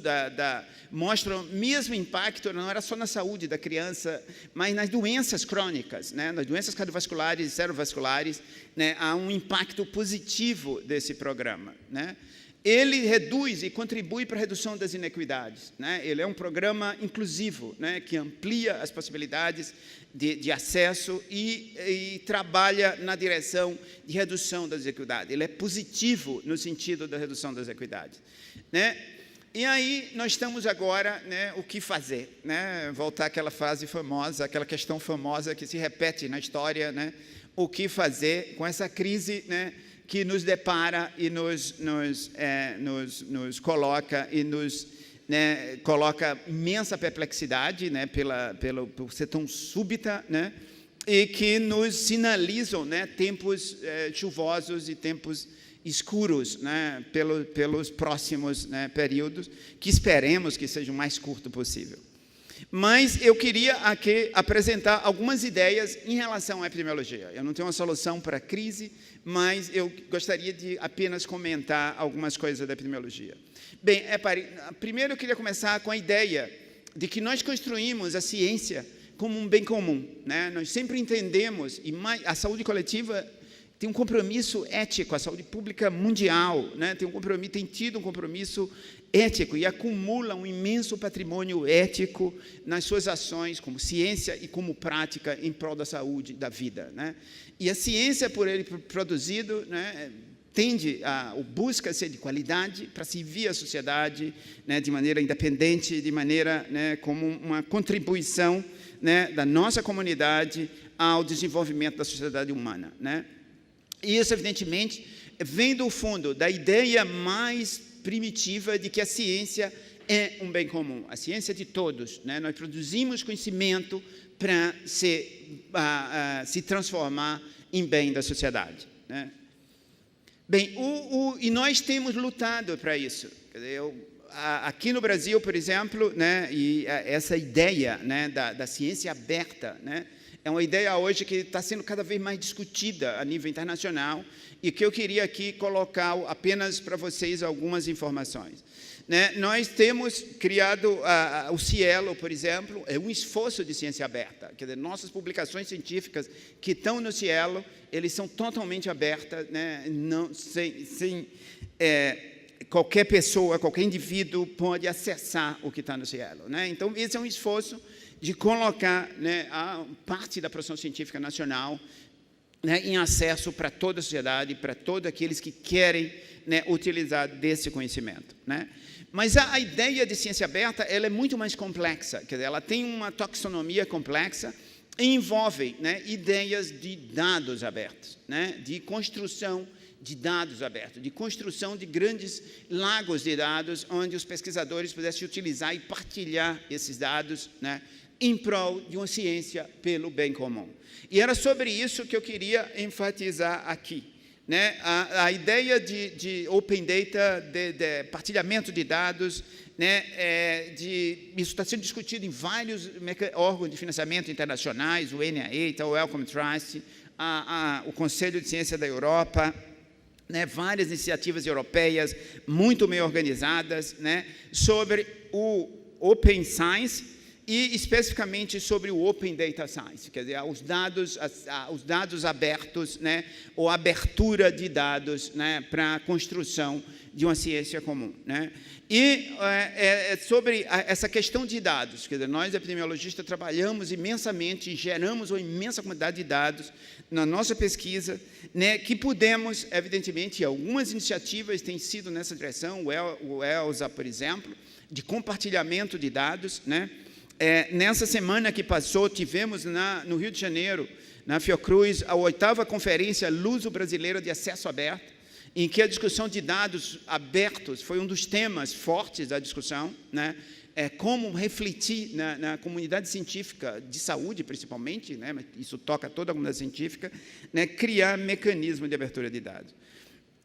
mostram o mesmo impacto, não era só na saúde da criança, mas nas doenças crônicas, né, nas doenças cardiovasculares e cerebrovasculares, né, há um impacto positivo desse programa, né? Ele reduz e contribui para a redução das inequidades, né? Ele é um programa inclusivo, né, que amplia as possibilidades de acesso e trabalha na direção de redução das desigualdades. Ele é positivo no sentido da redução das desigualdades, né? E aí nós estamos agora, né, o que fazer, né? Voltar àquela frase famosa, aquela questão famosa que se repete na história, né? O que fazer com essa crise, né, que nos depara e nos coloca e né, coloca imensa perplexidade, né, por ser tão súbita, né, e que nos sinalizam, né, tempos chuvosos e tempos escuros, né, pelos próximos, né, períodos, que esperemos que sejam o mais curto possível. Mas eu queria aqui apresentar algumas ideias em relação à epidemiologia. Eu não tenho uma solução para a crise, mas eu gostaria de apenas comentar algumas coisas da epidemiologia. Bem, primeiro eu queria começar com a ideia de que nós construímos a ciência como um bem comum, né? Nós sempre entendemos, e a saúde coletiva tem um compromisso ético, a saúde pública mundial, né, tem tido um compromisso ético e acumula um imenso patrimônio ético nas suas ações como ciência e como prática em prol da saúde da vida, né? E a ciência, por ele produzido, né, busca ser de qualidade para servir a sociedade, né, de maneira independente, de maneira, né, como uma contribuição, né, da nossa comunidade ao desenvolvimento da sociedade humana, né? E isso, evidentemente, vem do fundo da ideia mais primitiva de que a ciência é um bem comum, a ciência de todos, né? Nós produzimos conhecimento para se transformar em bem da sociedade, né? Bem, e nós temos lutado para isso. Quer dizer, aqui no Brasil, por exemplo, né, e essa ideia, né, da ciência aberta, né, é uma ideia hoje que está sendo cada vez mais discutida a nível internacional e que eu queria aqui colocar apenas para vocês algumas informações. Né, nós temos criado o Cielo, por exemplo, é um esforço de ciência aberta. Quer dizer, nossas publicações científicas que estão no Cielo, eles são totalmente abertas, né, sem qualquer pessoa, qualquer indivíduo pode acessar o que está no Cielo. Né? Então, esse é um esforço de colocar, né, a parte da produção científica nacional, né, em acesso para toda a sociedade, para todos aqueles que querem, né, utilizar desse conhecimento. Né? Mas a ideia de ciência aberta ela é muito mais complexa, quer dizer, ela tem uma taxonomia complexa e envolve, né, ideias de dados abertos, né, de construção de dados abertos, de construção de grandes lagos de dados, onde os pesquisadores pudessem utilizar e partilhar esses dados, né, em prol de uma ciência pelo bem comum. E era sobre isso que eu queria enfatizar aqui. Né, a ideia de Open Data, de partilhamento de dados, né, isso está sendo discutido em vários órgãos de financiamento internacionais, o NIH, o Wellcome Trust, o Conselho de Ciência da Europa, né, várias iniciativas europeias muito bem organizadas, né, sobre o Open Science, e especificamente sobre o Open Data Science, quer dizer, os dados abertos, né, ou abertura de dados, né, para a construção de uma ciência comum. Né? E sobre essa questão de dados, quer dizer, nós, epidemiologistas, trabalhamos imensamente e geramos uma imensa quantidade de dados na nossa pesquisa, né, que podemos, evidentemente, algumas iniciativas têm sido nessa direção, o ELSA, por exemplo, de compartilhamento de dados, né? Nessa semana que passou, tivemos no Rio de Janeiro, na Fiocruz, a 8ª Conferência Luso-Brasileira de Acesso Aberto, em que a discussão de dados abertos foi um dos temas fortes da discussão, né? Como refletir na comunidade científica de saúde, principalmente, né? Mas isso toca toda a comunidade científica, né? Criar mecanismos de abertura de dados.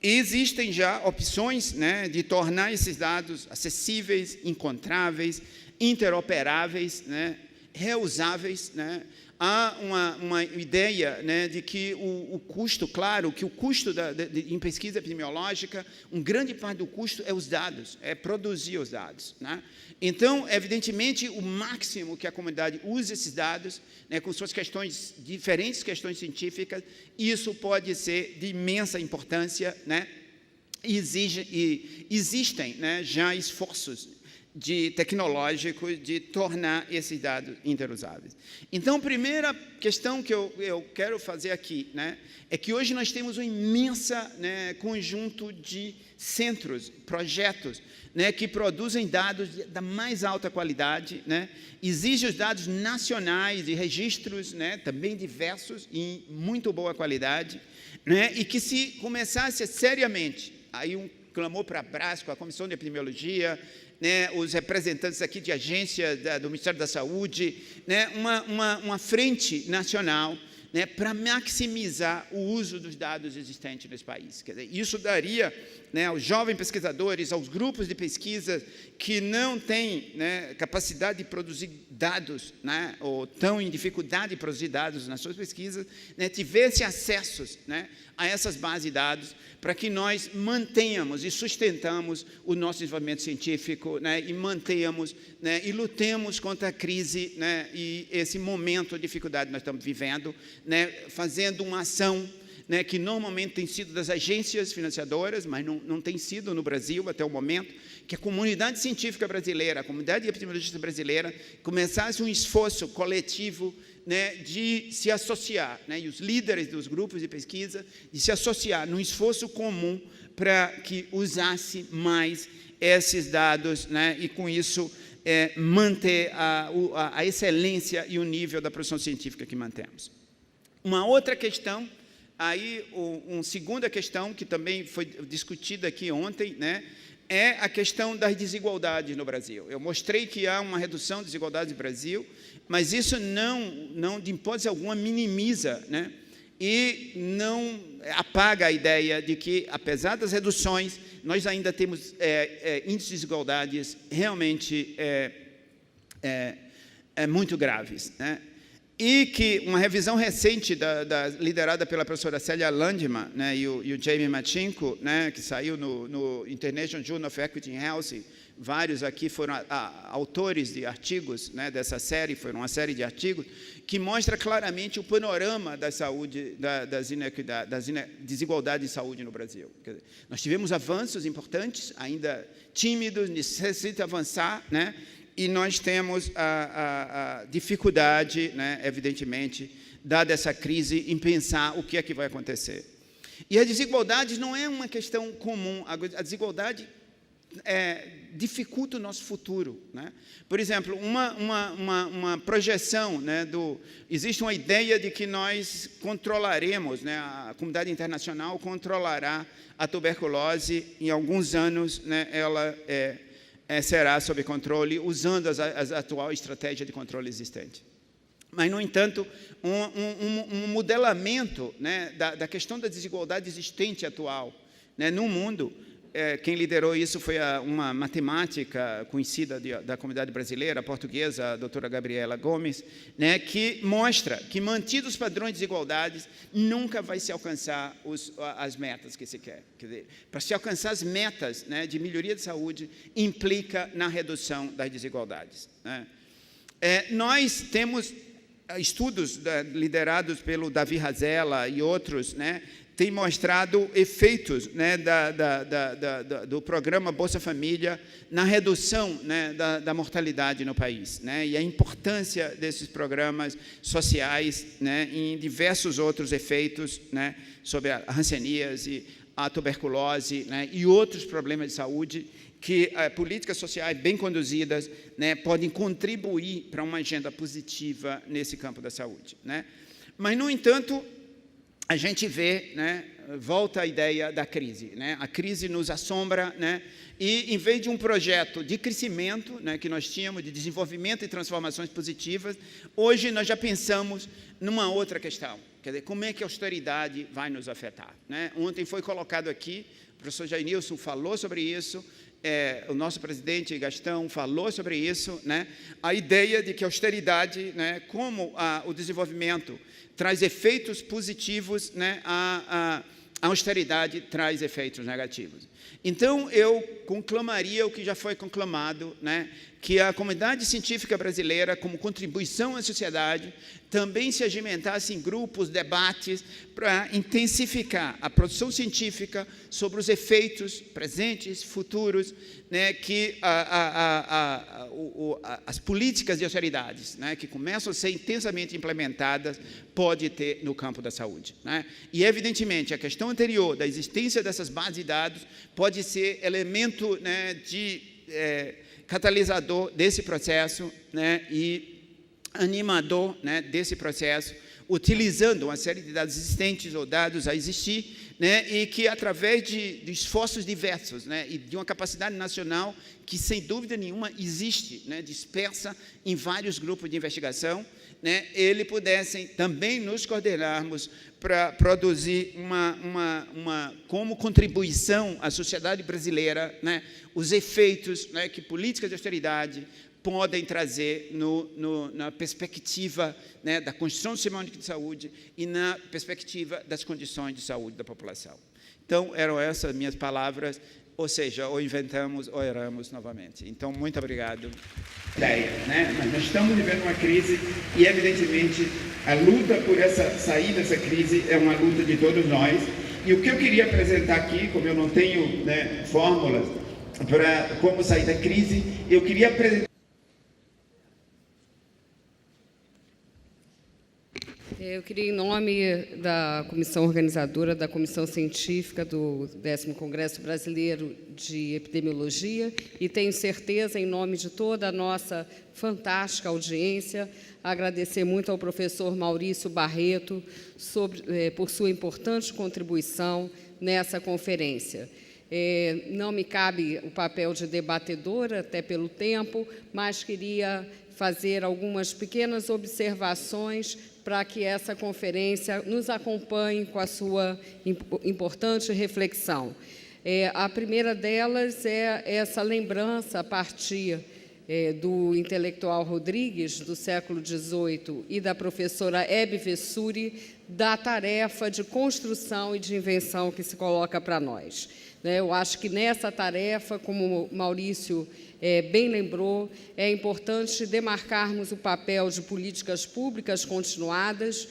E existem já opções, né, de tornar esses dados acessíveis, encontráveis, interoperáveis, né, reusáveis. Né? Há uma ideia, né, de que o custo, claro, que o custo em pesquisa epidemiológica, grande parte do custo é os dados, é produzir os dados. Né? Então, evidentemente, o máximo que a comunidade use esses dados, né, com suas questões, diferentes questões científicas, isso pode ser de imensa importância, né? Existem, né, já esforços tecnológicos de tornar esses dados interusáveis. Então, a primeira questão que eu quero fazer aqui, né, é que hoje nós temos um imenso, né, conjunto de centros, projetos, né, que produzem dados da mais alta qualidade, né, exigem os dados nacionais e registros, né, também diversos e muito boa qualidade, né, e que se começasse seriamente, aí clamou para a Brasco, a Comissão de Epidemiologia, né, os representantes aqui de agência do Ministério da Saúde, né, uma frente nacional, né, para maximizar o uso dos dados existentes nesse país. Quer dizer, isso daria, né, aos jovens pesquisadores, aos grupos de pesquisa que não têm, né, capacidade de produzir dados, né, ou estão em dificuldade de produzir dados nas suas pesquisas, né, tivessem acessos, né, a essas bases de dados, para que nós mantenhamos e sustentamos o nosso desenvolvimento científico, né, e mantenhamos, né, e lutemos contra a crise, né, e esse momento de dificuldade que nós estamos vivendo, né, fazendo uma ação, né, que normalmente tem sido das agências financiadoras, mas não tem sido no Brasil até o momento, que a comunidade científica brasileira, a comunidade epidemiologista brasileira, começasse um esforço coletivo, né, de se associar, né, e os líderes dos grupos de pesquisa, de se associar num esforço comum para que usasse mais esses dados, né, e com isso manter a excelência e o nível da produção científica que mantemos. Uma outra questão, aí uma segunda questão que também foi discutida aqui ontem, né, é a questão das desigualdades no Brasil. Eu mostrei que há uma redução de desigualdades no Brasil, mas isso não de hipótese alguma, minimiza, né, e não apaga a ideia de que, apesar das reduções, nós ainda temos índices de desigualdades realmente muito graves, né? E que uma revisão recente liderada pela professora Célia Landman, né, e o Jamie Machinko, né, que saiu no International Journal of Equity and Health, vários aqui foram autores de artigos, né, dessa série, foram uma série de artigos, que mostra claramente o panorama da saúde, das desigualdades de saúde no Brasil. Quer dizer, nós tivemos avanços importantes, ainda tímidos, necessita avançar, né? E nós temos a dificuldade, né, evidentemente, dada essa crise, em pensar o que é que vai acontecer. E a desigualdade não é uma questão comum, a desigualdade dificulta o nosso futuro, né? Por exemplo, uma projeção, né, existe uma ideia de que nós controlaremos, né, a comunidade internacional controlará a tuberculose em alguns anos, né, ela será sob controle, usando a atual estratégia de controle existente. Mas, no entanto, um modelamento, né, da questão da desigualdade existente atual, né, no mundo, quem liderou isso foi uma matemática conhecida da comunidade brasileira, portuguesa, a doutora Gabriela Gomes, né, que mostra que, mantidos os padrões de desigualdades, nunca vai se alcançar as metas que se quer. Quer dizer, para se alcançar as metas, né, de melhoria de saúde, implica na redução das desigualdades, né? Nós temos estudos liderados pelo Davi Razella e outros, né, tem mostrado efeitos, né, do programa Bolsa Família na redução, né, da mortalidade no país, né, e a importância desses programas sociais, né, em diversos outros efeitos, né, sobre a hanseníase, a tuberculose, né, e outros problemas de saúde que políticas sociais bem conduzidas, né, podem contribuir para uma agenda positiva nesse campo da saúde, né? Mas, no entanto, a gente vê, né, volta a ideia da crise, né? A crise nos assombra, né? E, em vez de um projeto de crescimento, né, que nós tínhamos, de desenvolvimento e transformações positivas, hoje nós já pensamos numa outra questão. Quer dizer, como é que a austeridade vai nos afetar, né? Ontem foi colocado aqui, o professor Jainilson falou sobre isso, o nosso presidente Gastão falou sobre isso, né? A ideia de que a austeridade, né, como o desenvolvimento traz efeitos positivos, né, a austeridade traz efeitos negativos. Então, eu conclamaria o que já foi conclamado, né, que a comunidade científica brasileira, como contribuição à sociedade, também se agimentasse em grupos, debates, para intensificar a produção científica sobre os efeitos presentes, futuros, né, que as políticas de austeridades, né, que começam a ser intensamente implementadas, pode ter no campo da saúde, né? E, evidentemente, a questão anterior da existência dessas bases de dados pode ser elemento, né, de catalisador desse processo, né, e animador, né, desse processo, utilizando uma série de dados existentes ou dados a existir, né, e que, através de esforços diversos, né, e de uma capacidade nacional que, sem dúvida nenhuma, existe, né, dispersa em vários grupos de investigação, né, ele pudessem também nos coordenarmos para produzir como contribuição à sociedade brasileira, né, os efeitos, né, que políticas de austeridade podem trazer na perspectiva, né, da construção do sistema único de saúde e na perspectiva das condições de saúde da população. Então, eram essas minhas palavras, ou seja, ou inventamos ou erramos novamente. Então, muito obrigado. Né? Mas nós estamos vivendo uma crise e, evidentemente, a luta por sair dessa crise é uma luta de todos nós. E o que eu queria apresentar aqui, como eu não tenho, né, fórmulas para como sair da crise, eu queria apresentar. Eu queria, em nome da comissão organizadora, da comissão científica do 10º Congresso Brasileiro de Epidemiologia, e tenho certeza, em nome de toda a nossa fantástica audiência, agradecer muito ao professor Maurício Barreto por sua importante contribuição nessa conferência. Não me cabe o papel de debatedora, até pelo tempo, mas queria fazer algumas pequenas observações para que essa conferência nos acompanhe com a sua importante reflexão. A primeira delas é essa lembrança a partir do intelectual Rodrigues, do século XVIII, e da professora Hebe Vessuri, da tarefa de construção e de invenção que se coloca para nós. Eu acho que nessa tarefa, como o Maurício bem lembrou, é importante demarcarmos o papel de políticas públicas continuadas.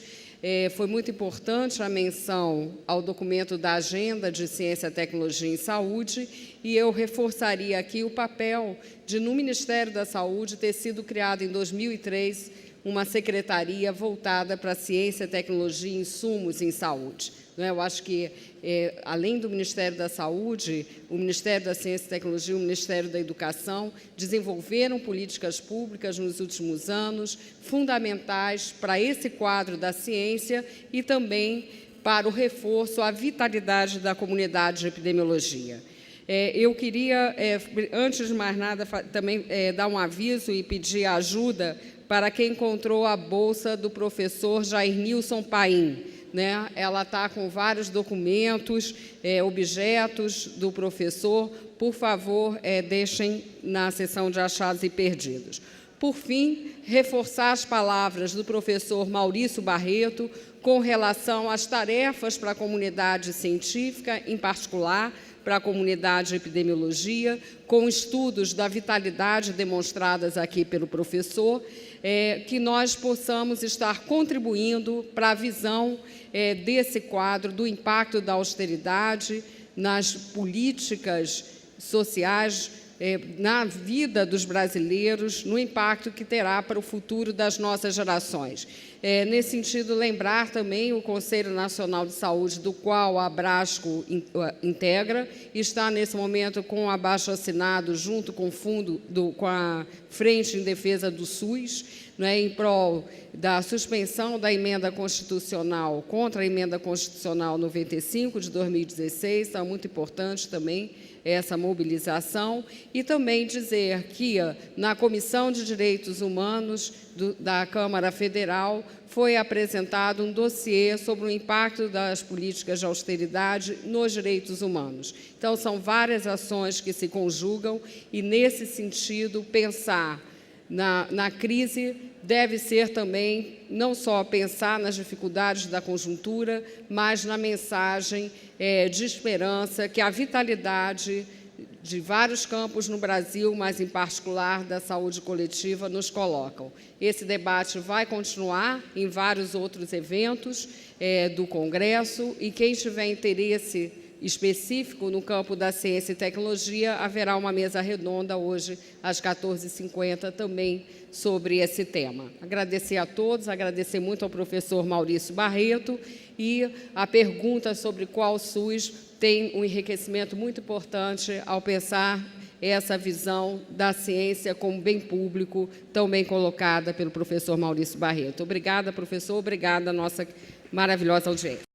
Foi muito importante a menção ao documento da Agenda de Ciência, Tecnologia e Saúde, e eu reforçaria aqui o papel de, no Ministério da Saúde, ter sido criado em 2003 uma secretaria voltada para a ciência, tecnologia e insumos em saúde. Eu acho que, além do Ministério da Saúde, o Ministério da Ciência e Tecnologia e o Ministério da Educação desenvolveram políticas públicas nos últimos anos, fundamentais para esse quadro da ciência e também para o reforço à vitalidade da comunidade de epidemiologia. Eu queria, antes de mais nada, também dar um aviso e pedir ajuda para quem encontrou a bolsa do professor Jair Nilson Paim. Ela está com vários documentos, objetos do professor. Por favor, deixem na seção de achados e perdidos. Por fim, reforçar as palavras do professor Maurício Barreto com relação às tarefas para a comunidade científica, em particular para a comunidade de epidemiologia, com estudos da vitalidade demonstradas aqui pelo professor, que nós possamos estar contribuindo para a visão desse quadro do impacto da austeridade nas políticas sociais, na vida dos brasileiros, no impacto que terá para o futuro das nossas gerações. Nesse sentido, lembrar também o Conselho Nacional de Saúde, do qual a Abrasco integra, está nesse momento com o abaixo-assinado junto com o fundo, com a Frente em Defesa do SUS, em prol da suspensão da emenda constitucional contra a emenda constitucional 95 de 2016, então é muito importante também essa mobilização, e também dizer que na Comissão de Direitos Humanos da Câmara Federal foi apresentado um dossiê sobre o impacto das políticas de austeridade nos direitos humanos. Então, são várias ações que se conjugam e, nesse sentido, pensar na crise deve ser também não só pensar nas dificuldades da conjuntura, mas na mensagem de esperança que a vitalidade de vários campos no Brasil, mas em particular da saúde coletiva, nos colocam. Esse debate vai continuar em vários outros eventos do Congresso, e quem tiver interesse específico no campo da ciência e tecnologia, haverá uma mesa redonda hoje, às 14h50, também sobre esse tema. Agradecer a todos, agradecer muito ao professor Maurício Barreto, e a pergunta sobre qual SUS tem um enriquecimento muito importante ao pensar essa visão da ciência como bem público, tão bem colocada pelo professor Maurício Barreto. Obrigada, professor, obrigada, nossa maravilhosa audiência.